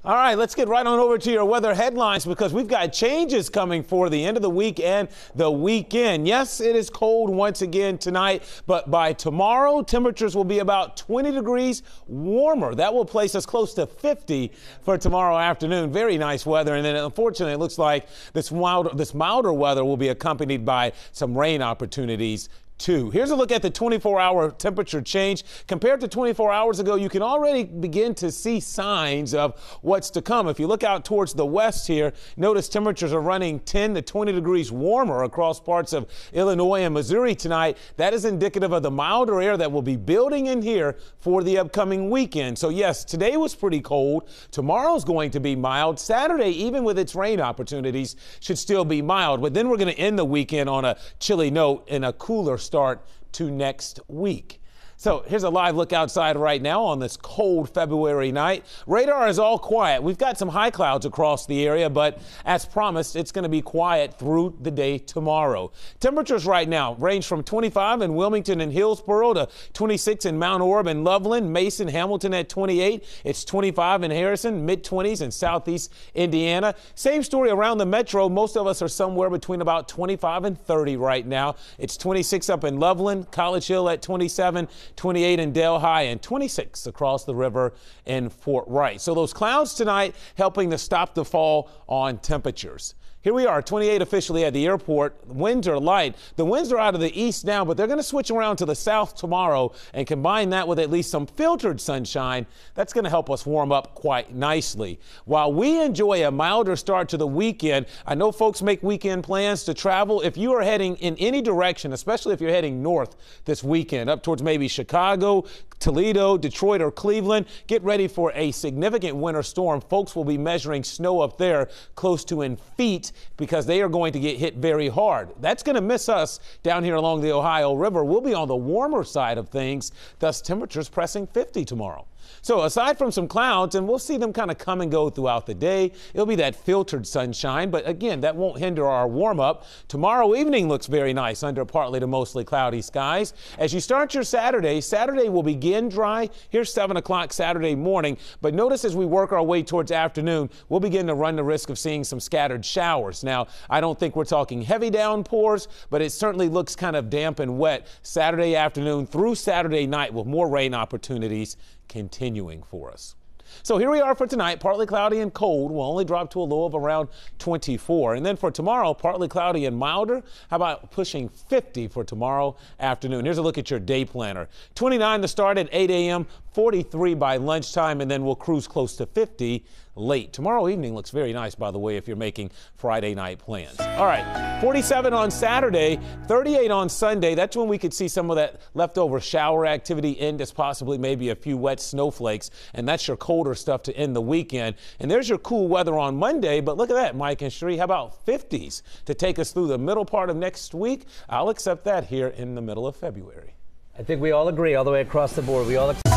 All right, let's get right on over to your weather headlines because we've got changes coming for the end of the week and the weekend. Yes, it is cold once again tonight, but by tomorrow, temperatures will be about 20 degrees warmer. That will place us close to 50 for tomorrow afternoon. Very nice weather. And then unfortunately, it looks like this milder weather will be accompanied by some rain opportunities too. Here's a look at the 24-hour temperature change. Compared to 24 hours ago, you can already begin to see signs of what's to come. If you look out towards the west here, notice temperatures are running 10 to 20 degrees warmer across parts of Illinois and Missouri tonight. That is indicative of the milder air that will be building in here for the upcoming weekend. So yes, today was pretty cold. Tomorrow's going to be mild. Saturday, even with its rain opportunities, should still be mild. But then we're going to end the weekend on a chilly note and a cooler start to next week. So here's a live look outside right now on this cold February night. Radar is all quiet. We've got some high clouds across the area, but as promised, it's going to be quiet through the day tomorrow. Temperatures right now range from 25 in Wilmington and Hillsboro to 26 in Mount Orab and Loveland, Mason, Hamilton at 28. It's 25 in Harrison, mid-20s in southeast Indiana. Same story around the metro. Most of us are somewhere between about 25 and 30 right now. It's 26 up in Loveland, College Hill at 27. 28 in Delhi and 26 across the river in Fort Wright. So those clouds tonight helping to stop the fall on temperatures. Here we are, 28 officially at the airport. Winds are light. The winds are out of the east now, but they're going to switch around to the south tomorrow and combine that with at least some filtered sunshine. That's going to help us warm up quite nicely. While we enjoy a milder start to the weekend, I know folks make weekend plans to travel. If you are heading in any direction, especially if you're heading north this weekend, up towards maybe Chicago, Toledo, Detroit, or Cleveland, get ready for a significant winter storm. Folks will be measuring snow up there close to in feet because they are going to get hit very hard. That's going to miss us down here along the Ohio River. We'll be on the warmer side of things, thus temperatures pressing 50 tomorrow. So aside from some clouds, and we'll see them kind of come and go throughout the day, it'll be that filtered sunshine. But again, that won't hinder our warm up. Tomorrow evening looks very nice under partly to mostly cloudy skies. As you start your Saturday, Saturday will begin dry. Here's 7 o'clock Saturday morning. But notice as we work our way towards afternoon, we'll begin to run the risk of seeing some scattered showers. Now, I don't think we're talking heavy downpours, but it certainly looks kind of damp and wet Saturday afternoon through Saturday night with more rain opportunities continuing for us. So here we are for tonight, partly cloudy and cold. We'll only drop to a low of around 24. And then for tomorrow, partly cloudy and milder. How about pushing 50 for tomorrow afternoon? Here's a look at your day planner. 29 to start at 8 a.m., 43 by lunchtime, and then we'll cruise close to 50 late. Tomorrow evening looks very nice, by the way, if you're making Friday night plans. All right, 47 on Saturday, 38 on Sunday. That's when we could see some of that leftover shower activity end as possibly maybe a few wet snowflakes. And that's your colder stuff to end the weekend. And there's your cool weather on Monday. But look at that, Mike and Sheree. How about 50s to take us through the middle part of next week? I'll accept that here in the middle of February. I think we all agree all the way across the board. We all accept